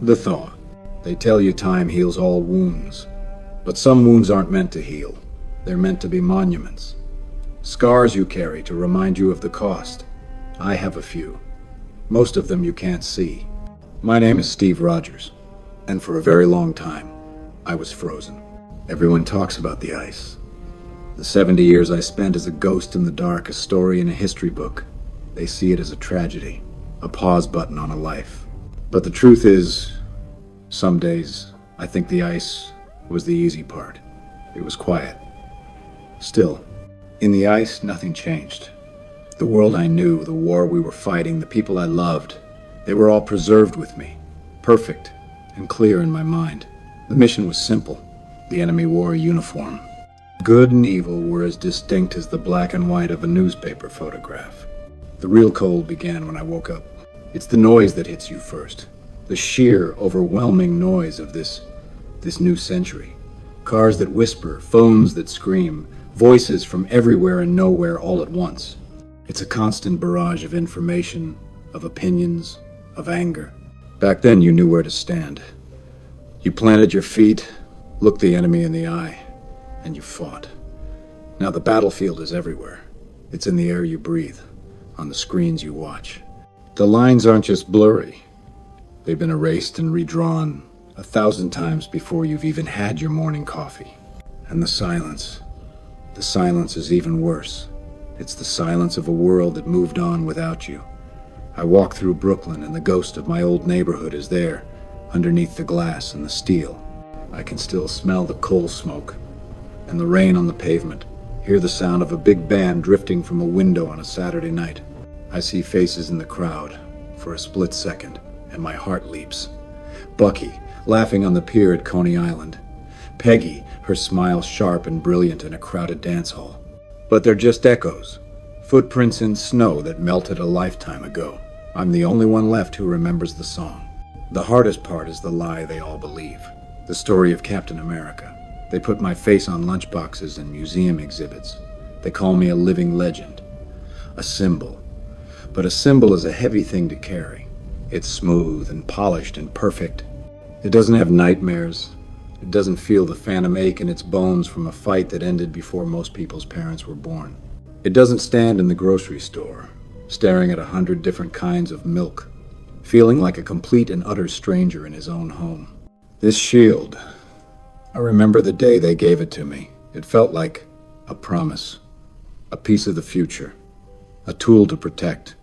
The thaw. They tell you time heals all wounds. But some wounds aren't meant to heal. They're meant to be monuments. Scars you carry to remind you of the cost. I have a few. Most of them you can't see. My name is Steve Rogers, and for a very long time, I was frozen. Everyone talks about the ice. The 70 years I spent as a ghost in the dark, a story in a history book. They see it as a tragedy, a pause button on a life. But the truth is, some days, I think the ice was the easy part. It was quiet. Still, in the ice, nothing changed. The world I knew, the war we were fighting, the people I loved, they were all preserved with me, perfect and clear in my mind. The mission was simple. The enemy wore a uniform. Good and evil were as distinct as the black and white of a newspaper photograph. The real cold began when I woke up. It's the noise that hits you first. The sheer, overwhelming noise of this new century. Cars that whisper, phones that scream, voices from everywhere and nowhere all at once. It's a constant barrage of information, of opinions, of anger. Back then you knew where to stand. You planted your feet, looked the enemy in the eye, and you fought. Now the battlefield is everywhere. It's in the air you breathe, on the screens you watch. The lines aren't just blurry. They've been erased and redrawn 1,000 times before you've even had your morning coffee. And the silence is even worse. It's the silence of a world that moved on without you. I walk through Brooklyn and the ghost of my old neighborhood is there, underneath the glass and the steel. I can still smell the coal smoke and the rain on the pavement, hear the sound of a big band drifting from a window on a Saturday night. I see faces in the crowd for a split second, and my heart leaps. Bucky, laughing on the pier at Coney Island. Peggy, her smile sharp and brilliant in a crowded dance hall. But they're just echoes, footprints in snow that melted a lifetime ago. I'm the only one left who remembers the song. The hardest part is the lie they all believe, the story of Captain America. They put my face on lunchboxes and museum exhibits. They call me a living legend, a symbol. But a symbol is a heavy thing to carry. It's smooth and polished and perfect. It doesn't have nightmares. It doesn't feel the phantom ache in its bones from a fight that ended before most people's parents were born. It doesn't stand in the grocery store, staring at 100 different kinds of milk, feeling like a complete and utter stranger in his own home. This shield, I remember the day they gave it to me. It felt like a promise, a piece of the future, a tool to protect.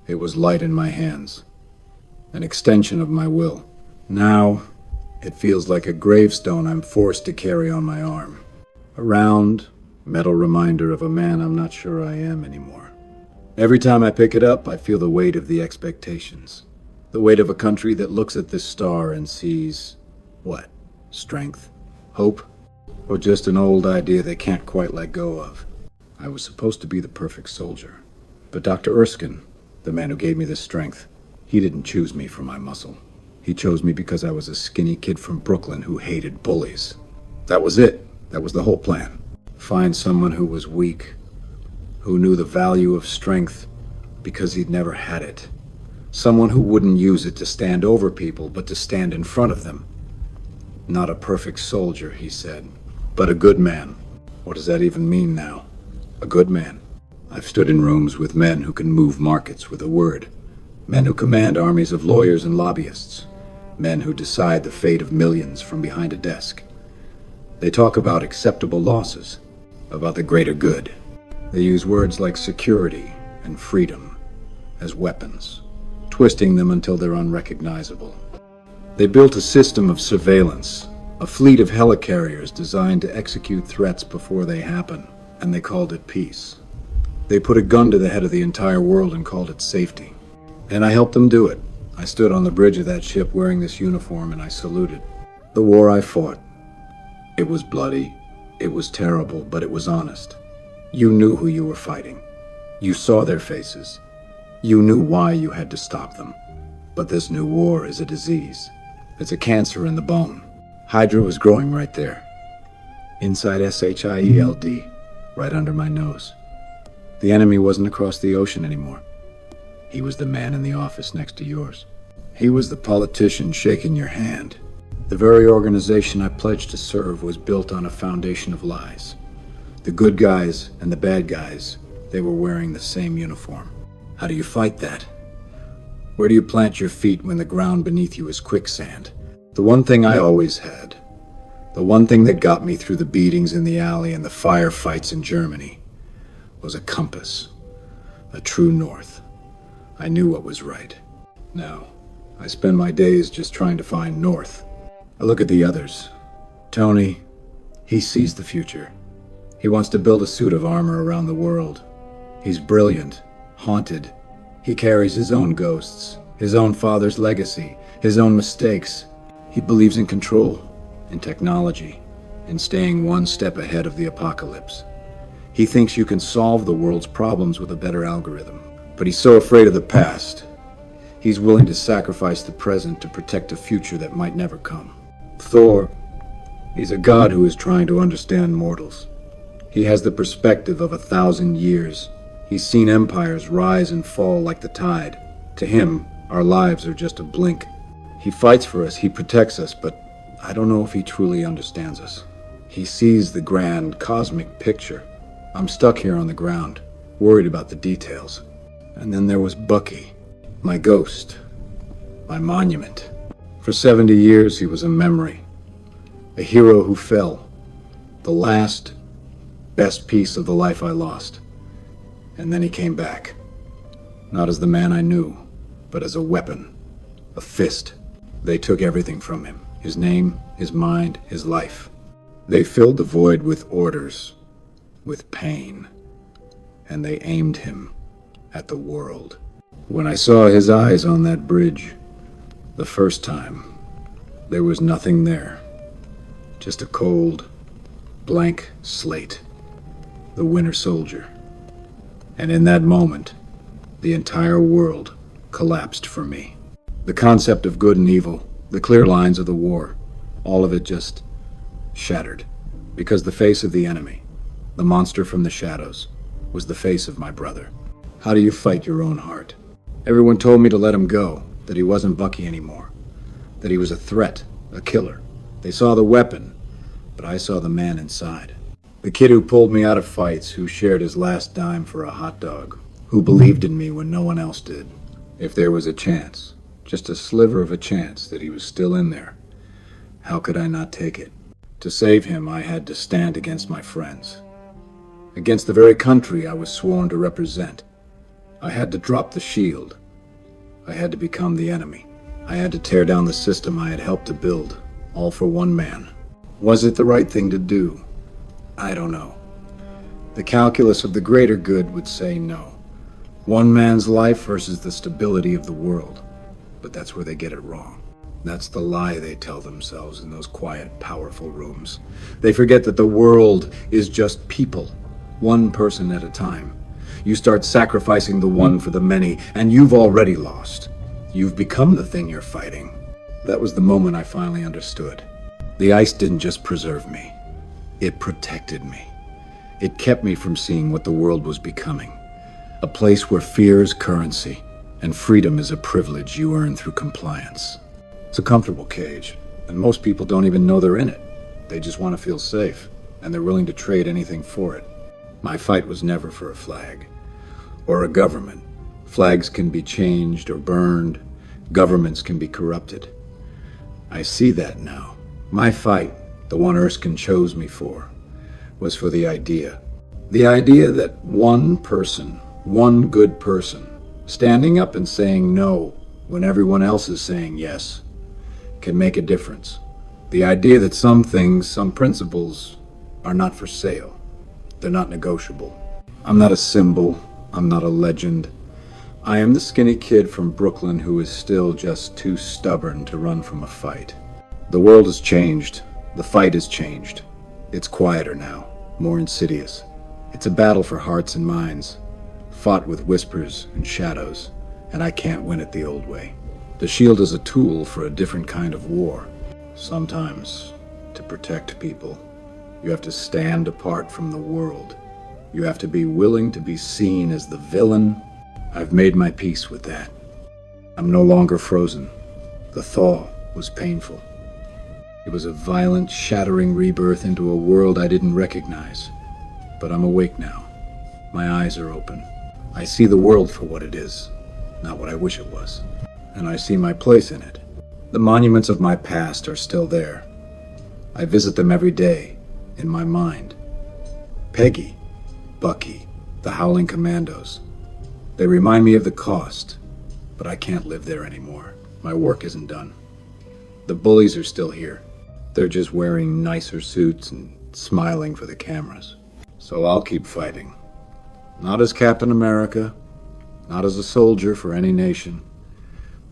It was light in my hands, an extension of my will. Now, it feels like a gravestone I'm forced to carry on my arm. A round, metal reminder of a man I'm not sure I am anymore. Every time I pick it up, I feel the weight of the expectations. The weight of a country that looks at this star and sees, what? Strength? Hope? Or just an old idea they can't quite let go of? I was supposed to be the perfect soldier. But Dr. Erskine, the man who gave me this strength, he didn't choose me for my muscle. He chose me because I was a skinny kid from Brooklyn who hated bullies. That was it. That was the whole plan. Find someone who was weak, who knew the value of strength because he'd never had it. Someone who wouldn't use it to stand over people, but to stand in front of them. Not a perfect soldier, he said, but a good man. What does that even mean now? A good man. I've stood in rooms with men who can move markets with a word. Men who command armies of lawyers and lobbyists. Men who decide the fate of millions from behind a desk. They talk about acceptable losses, about the greater good. They use words like security and freedom as weapons, twisting them until they're unrecognizable. They built a system of surveillance, a fleet of helicarriers designed to execute threats before they happen, and they called it peace. They put a gun to the head of the entire world and called it safety. And I helped them do it. I stood on the bridge of that ship wearing this uniform and I saluted. The war I fought, it was bloody, it was terrible, but it was honest. You knew who you were fighting. You saw their faces. You knew why you had to stop them. But this new war is a disease. It's a cancer in the bone. Hydra was growing right there. Inside SHIELD, right under my nose. The enemy wasn't across the ocean anymore. He was the man in the office next to yours. He was the politician shaking your hand. The very organization I pledged to serve was built on a foundation of lies. The good guys and the bad guys, they were wearing the same uniform. How do you fight that? Where do you plant your feet when the ground beneath you is quicksand? The one thing I always had, the one thing that got me through the beatings in the alley and the firefights in Germany, was a compass, a true north. I knew what was right. Now, I spend my days just trying to find north. I look at the others. Tony, he sees the future. He wants to build a suit of armor around the world. He's brilliant, haunted. He carries his own ghosts, his own father's legacy, his own mistakes. He believes in control, in technology, in staying one step ahead of the apocalypse. He thinks you can solve the world's problems with a better algorithm. But he's so afraid of the past. He's willing to sacrifice the present to protect a future that might never come. Thor, he's a god who is trying to understand mortals. He has the perspective of 1,000 years. He's seen empires rise and fall like the tide. To him, our lives are just a blink. He fights for us, he protects us, but I don't know if he truly understands us. He sees the grand cosmic picture. I'm stuck here on the ground, worried about the details. And then there was Bucky, my ghost, my monument. For 70 years he was a memory, a hero who fell, the last, best piece of the life I lost. And then he came back, not as the man I knew, but as a weapon, a fist. They took everything from him, his name, his mind, his life. They filled the void with orders, with pain, and they aimed him at the world. When I saw his eyes on that bridge, the first time, there was nothing there. Just a cold, blank slate. The Winter Soldier. And in that moment, the entire world collapsed for me. The concept of good and evil, the clear lines of the war, all of it just shattered. Because the face of the enemy, the monster from the shadows, was the face of my brother. How do you fight your own heart? Everyone told me to let him go, that he wasn't Bucky anymore, that he was a threat, a killer. They saw the weapon, but I saw the man inside. The kid who pulled me out of fights, who shared his last dime for a hot dog, who believed in me when no one else did. If there was a chance, just a sliver of a chance that he was still in there, how could I not take it? To save him, I had to stand against my friends, against the very country I was sworn to represent. I had to drop the shield. I had to become the enemy. I had to tear down the system I had helped to build, all for one man. Was it the right thing to do? I don't know. The calculus of the greater good would say no. One man's life versus the stability of the world. But that's where they get it wrong. That's the lie they tell themselves in those quiet, powerful rooms. They forget that the world is just people, one person at a time. You start sacrificing the one for the many, and you've already lost. You've become the thing you're fighting. That was the moment I finally understood. The ice didn't just preserve me. It protected me. It kept me from seeing what the world was becoming. A place where fear is currency, and freedom is a privilege you earn through compliance. It's a comfortable cage, and most people don't even know they're in it. They just want to feel safe, and they're willing to trade anything for it. My fight was never for a flag, or a government. Flags can be changed or burned. Governments can be corrupted. I see that now. My fight, the one Erskine chose me for, was for the idea. The idea that one person, one good person, standing up and saying no when everyone else is saying yes, can make a difference. The idea that some things, some principles, are not for sale. They're not negotiable. I'm not a symbol. I'm not a legend. I am the skinny kid from Brooklyn who is still just too stubborn to run from a fight. The world has changed. The fight has changed. It's quieter now, more insidious. It's a battle for hearts and minds, fought with whispers and shadows, and I can't win it the old way. The shield is a tool for a different kind of war. Sometimes, to protect people, you have to stand apart from the world. You have to be willing to be seen as the villain. I've made my peace with that. I'm no longer frozen. The thaw was painful. It was a violent, shattering rebirth into a world I didn't recognize. But I'm awake now. My eyes are open. I see the world for what it is, not what I wish it was. And I see my place in it. The monuments of my past are still there. I visit them every day, in my mind. Peggy, Bucky, the Howling Commandos. They remind me of the cost, but I can't live there anymore. My work isn't done. The bullies are still here. They're just wearing nicer suits and smiling for the cameras. So I'll keep fighting. Not as Captain America, not as a soldier for any nation,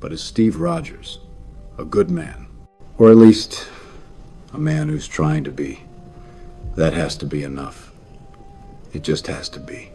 but as Steve Rogers, a good man. Or at least, a man who's trying to be. That has to be enough. It just has to be.